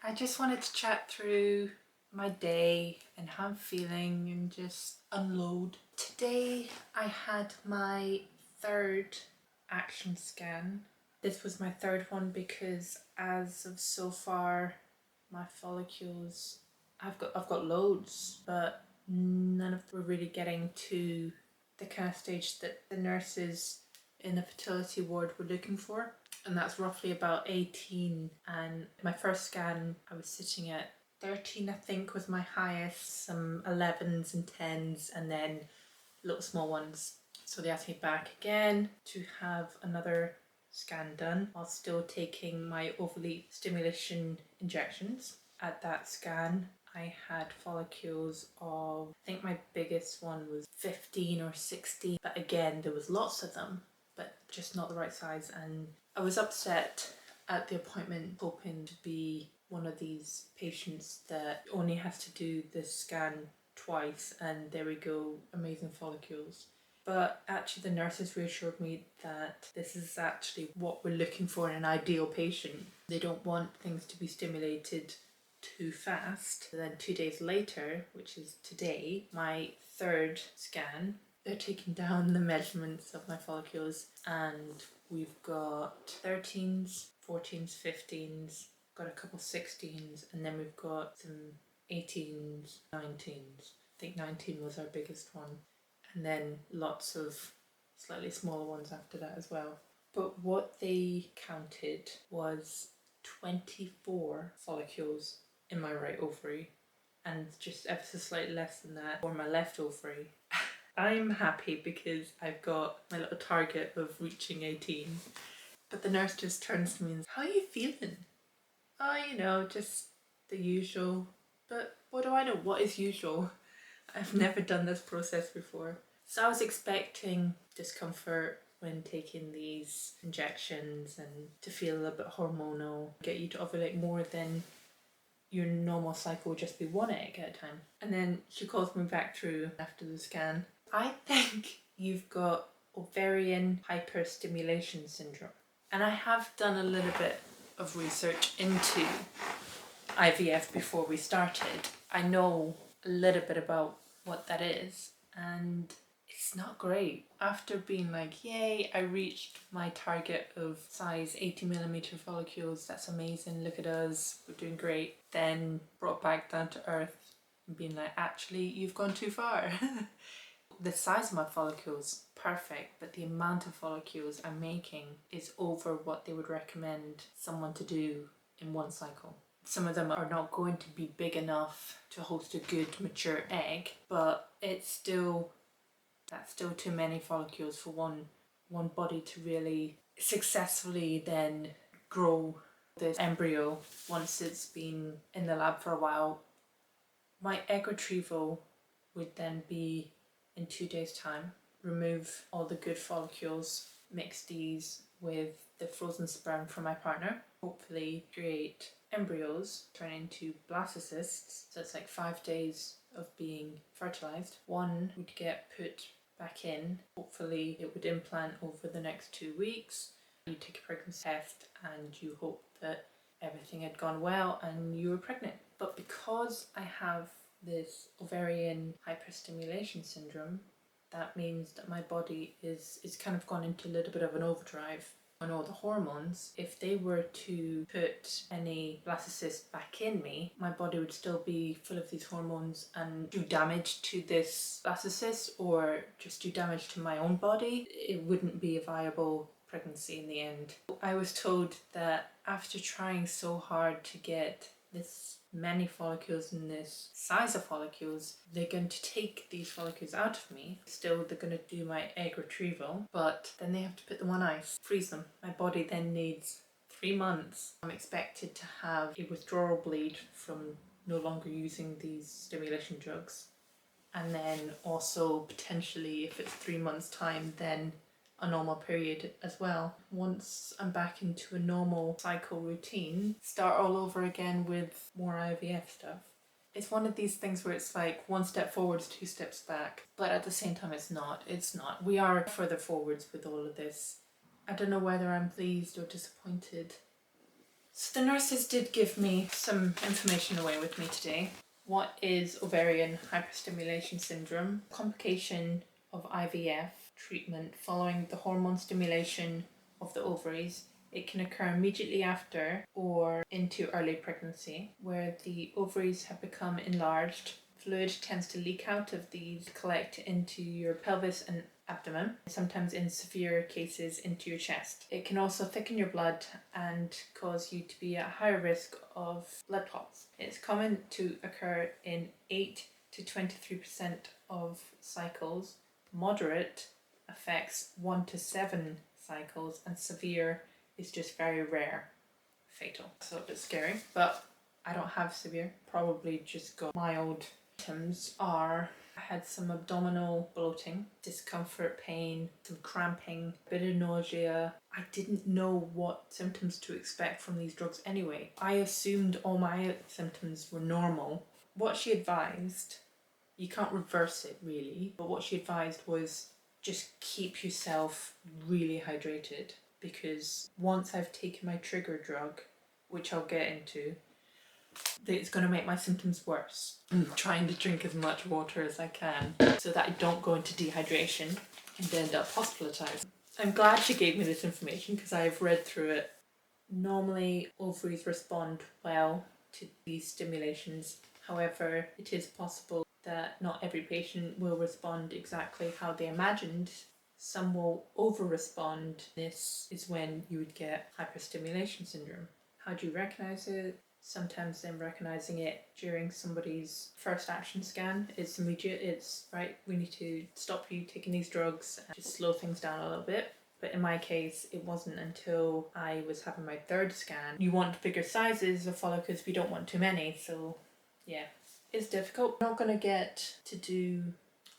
I just wanted to chat through my day and how I'm feeling and just unload. Today I had my third action scan. This was my third one because as of so far my follicles, I've got loads, but none of them were really getting to the kind of stage that the nurses in the fertility ward were looking for, and that's roughly about 18. And my first scan I was sitting at 13, I think, was my highest, some 11s and 10s, and then little small ones. So they asked me back again to have another scan done while still taking my ovary stimulation injections. At that scan I had follicles of, I think my biggest one was 15 or 16, but again there was lots of them but just not the right size, and I was upset at the appointment, hoping to be one of these patients that only has to do this scan twice and there we go, amazing follicles. But actually the nurses reassured me that this is actually what we're looking for in an ideal patient. They don't want things to be stimulated too fast. And then 2 days later, which is today, my third scan, they're taking down the measurements of my follicles and we've got 13s, 14s, 15s, got a couple 16s, and then we've got some 18s, 19s. I think 19 was our biggest one, and then lots of slightly smaller ones after that as well. But what they counted was 24 follicles in my right ovary and just ever so slightly less than that for my left ovary. I'm happy because I've got my little target of reaching 18. But the nurse just turns to me and says, "How are you feeling?" "Oh, just the usual." But what do I know? What is usual? I've never done this process before. So I was expecting discomfort when taking these injections and to feel a little bit hormonal, get you to ovulate more than your normal cycle would just be one egg at a time. And then she calls me back through after the scan. "I think you've got ovarian hyperstimulation syndrome." And I have done a little bit of research into IVF before we started. I know a little bit about what that is, and it's not great. After being like, yay, I reached my target of size 80mm follicles, that's amazing, look at us, we're doing great. Then brought back down to earth and being like, actually, you've gone too far. The size of my follicles, perfect, but the amount of follicles I'm making is over what they would recommend someone to do in one cycle. Some of them are not going to be big enough to host a good mature egg, but that's still too many follicles for one body to really successfully then grow this embryo once it's been in the lab for a while. My egg retrieval would then be in 2 days' time. Remove all the good follicles, mix these with the frozen sperm from my partner, hopefully create embryos, turn into blastocysts. So it's like 5 days of being fertilized. One would get put back in. Hopefully it would implant over the next 2 weeks. You take a pregnancy test and you hope that everything had gone well and you were pregnant. But because I have this ovarian hyperstimulation syndrome, that means that my body is kind of gone into a little bit of an overdrive on all the hormones. If they were to put any blastocyst back in me, my body would still be full of these hormones and do damage to this blastocyst or just do damage to my own body. It wouldn't be a viable pregnancy in the end. I was told that after trying so hard to get this many follicles and this size of follicles, they're going to take these follicles out of me. Still, they're going to do my egg retrieval, but then they have to put them on ice, freeze them. My body then needs 3 months. I'm expected to have a withdrawal bleed from no longer using these stimulation drugs, and then also potentially, if it's 3 months time, then a normal period as well. Once I'm back into a normal cycle routine, start all over again with more IVF stuff. It's one of these things where it's like 1 step forwards, 2 steps back, but at the same time it's not. We are further forwards with all of this. I don't know whether I'm pleased or disappointed. So the nurses did give me some information away with me today. What is ovarian hyperstimulation syndrome? Complication of IVF treatment following the hormone stimulation of the ovaries. It can occur immediately after or into early pregnancy, where the ovaries have become enlarged. Fluid tends to leak out of these, collect into your pelvis and abdomen, sometimes in severe cases into your chest. It can also thicken your blood and cause you to be at higher risk of blood clots. It's common to occur in 8 to 23% of cycles. Moderate affects 1 to 7 cycles, and severe is just very rare. Fatal. So a bit scary, but I don't have severe. Probably just got mild. Symptoms are I had some abdominal bloating, discomfort, pain, some cramping, a bit of nausea. I didn't know what symptoms to expect from these drugs anyway. I assumed all my symptoms were normal. What she advised, you can't reverse it really, but what she advised was just keep yourself really hydrated, because once I've taken my trigger drug, which I'll get into, it's going to make my symptoms worse. I'm trying to drink as much water as I can so that I don't go into dehydration and end up hospitalised. I'm glad she gave me this information because I've read through it. Normally, ovaries respond well to these stimulations. However, it is possible that not every patient will respond exactly how they imagined. Some will over-respond. This is when you would get hyperstimulation syndrome. How do you recognise it? Sometimes I'm recognising it during somebody's first action scan. It's immediate. It's right, we need to stop you taking these drugs and just slow things down a little bit. But in my case, it wasn't until I was having my third scan. You want bigger sizes of follicles, we don't want too many. So yeah, it's difficult. I'm not going to get to do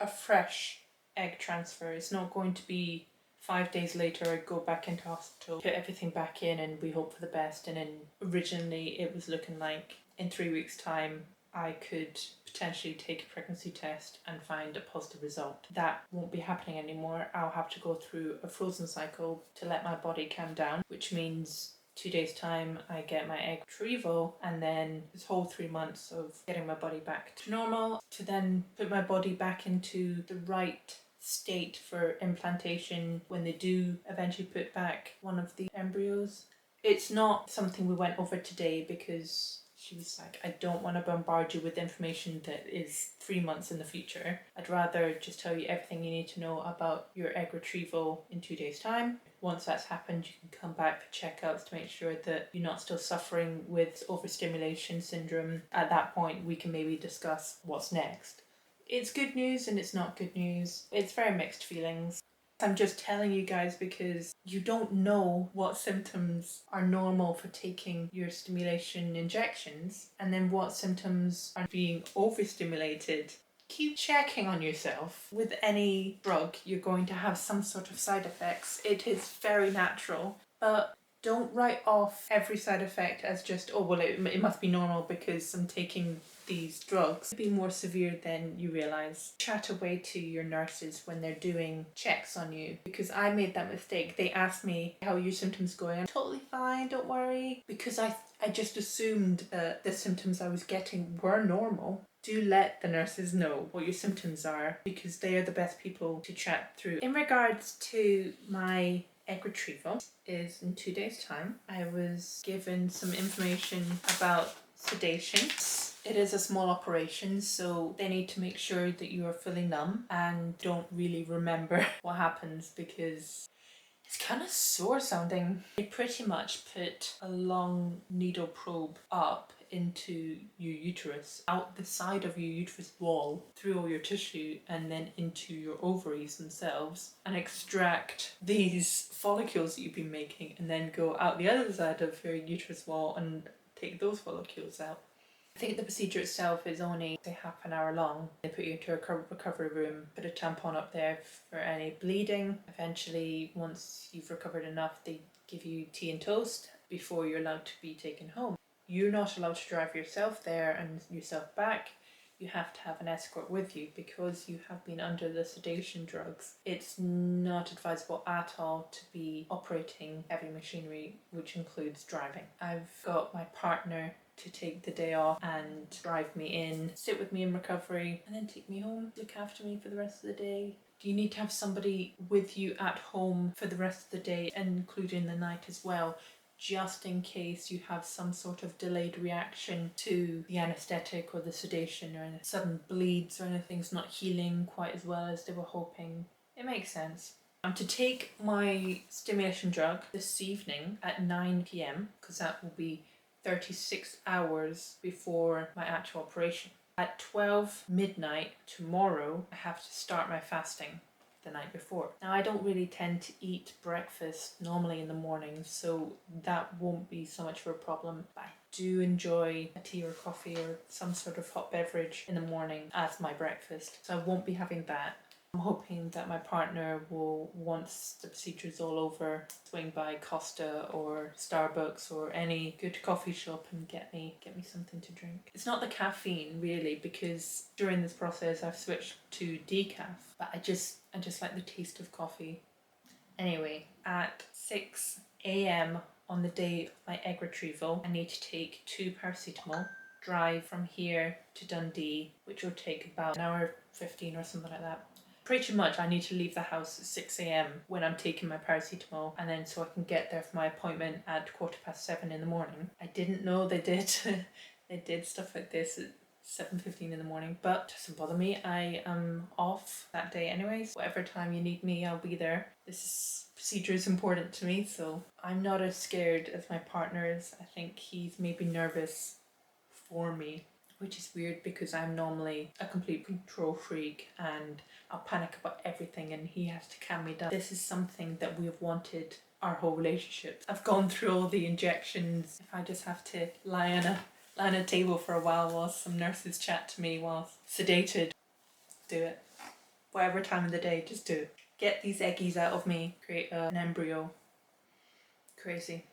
a fresh egg transfer. It's not going to be 5 days later I go back into hospital, put everything back in and we hope for the best. And then originally it was looking like in 3 weeks' time I could potentially take a pregnancy test and find a positive result. That won't be happening anymore. I'll have to go through a frozen cycle to let my body calm down, which means 2 days' time I get my egg retrieval, and then this whole 3 months of getting my body back to normal to then put my body back into the right state for implantation when they do eventually put back one of the embryos. It's not something we went over today because she was like, I don't want to bombard you with information that is 3 months in the future. I'd rather just tell you everything you need to know about your egg retrieval in 2 days' time. Once that's happened, you can come back for checkups to make sure that you're not still suffering with overstimulation syndrome. At that point, we can maybe discuss what's next. It's good news and it's not good news. It's very mixed feelings. I'm just telling you guys because you don't know what symptoms are normal for taking your stimulation injections and then what symptoms are being overstimulated. Keep checking on yourself. With any drug, you're going to have some sort of side effects. It is very natural, but don't write off every side effect as just, oh, well, it must be normal because I'm taking these drugs. Be more severe than you realise. Chat away to your nurses when they're doing checks on you, because I made that mistake. They asked me, how are your symptoms going? I'm totally fine, don't worry, because I just assumed that the symptoms I was getting were normal. Do let the nurses know what your symptoms are, because they are the best people to chat through. In regards to my egg retrieval, is in 2 days' time. I was given some information about sedation. It is a small operation, so they need to make sure that you are fully numb and don't really remember what happens because it's kind of sore sounding. They pretty much put a long needle probe up into your uterus, out the side of your uterus wall, through all your tissue, and then into your ovaries themselves, and extract these follicles that you've been making, and then go out the other side of your uterus wall and take those follicles out. I think the procedure itself is only say half an hour long. They put you into a recovery room, put a tampon up there for any bleeding. Eventually, once you've recovered enough, they give you tea and toast before you're allowed to be taken home. You're not allowed to drive yourself there and yourself back. you have to have an escort with you because you have been under the sedation drugs. It's not advisable at all to be operating heavy machinery, which includes driving. I've got my partner to take the day off and drive me in, sit with me in recovery, and then take me home, look after me for the rest of the day. Do you need to have somebody with you at home for the rest of the day, including the night as well, just in case you have some sort of delayed reaction to the anaesthetic or the sedation, or any sudden bleeds or anything's not healing quite as well as they were hoping? It makes sense. I'm to take my stimulation drug this evening at 9 p.m. because that will be 36 hours before my actual operation. At 12 midnight tomorrow, I have to start my fasting the night before. Now, I don't really tend to eat breakfast normally in the morning, so that won't be so much of a problem. But I do enjoy a tea or coffee or some sort of hot beverage in the morning as my breakfast, so I won't be having that. I'm hoping that my partner will, once the procedure's all over, swing by Costa or Starbucks or any good coffee shop and get me something to drink. It's not the caffeine really, because during this process I've switched to decaf, but I just like the taste of coffee. Anyway, at 6 a.m. on the day of my egg retrieval, I need to take 2 paracetamol, drive from here to Dundee, which will take about an hour 15 or something like that. Pretty much I need to leave the house at 6 a.m. when I'm taking my paracetamol, and then so I can get there for my appointment at 7:15 in the morning. I didn't know they did they did stuff like this at 7:15 in the morning, but it doesn't bother me. I am off that day anyways. Whatever time you need me, I'll be there. Procedure is important to me, so I'm not as scared as my partner is. I think he's maybe nervous for me, which is weird because I'm normally a complete control freak and I'll panic about everything and he has to calm me down. This is something that we've wanted our whole relationship. I've gone through all the injections. If I just have to lie on a table for a while whilst some nurses chat to me whilst sedated, do it. Whatever time of the day, just do it. Get these eggies out of me, create an embryo. Crazy.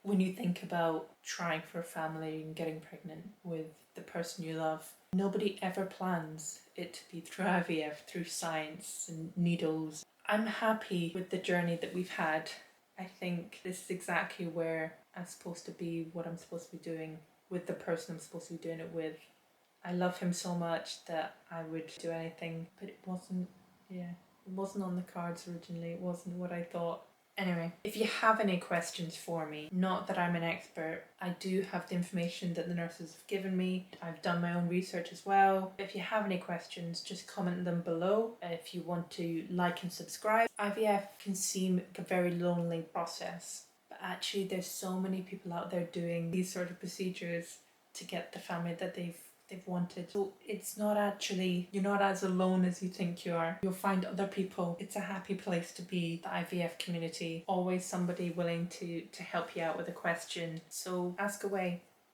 When you think about trying for a family and getting pregnant with the person you love, nobody ever plans it to be through IVF, through science and needles. I'm happy with the journey that we've had. I think this is exactly where I'm supposed to be, what I'm supposed to be doing with the person I'm supposed to be doing it with. I love him so much that I would do anything, but it wasn't on the cards originally. It wasn't what I thought. Anyway, if you have any questions for me, not that I'm an expert, I do have the information that the nurses have given me. I've done my own research as well. If you have any questions, just comment them below. If you want to like and subscribe. IVF can seem like a very lonely process, but actually there's so many people out there doing these sort of procedures to get the family that they've wanted. So it's not actually, you're not as alone as you think you are. You'll find other people. It's a happy place to be, the IVF community. Always somebody willing to help you out with a question. So ask away.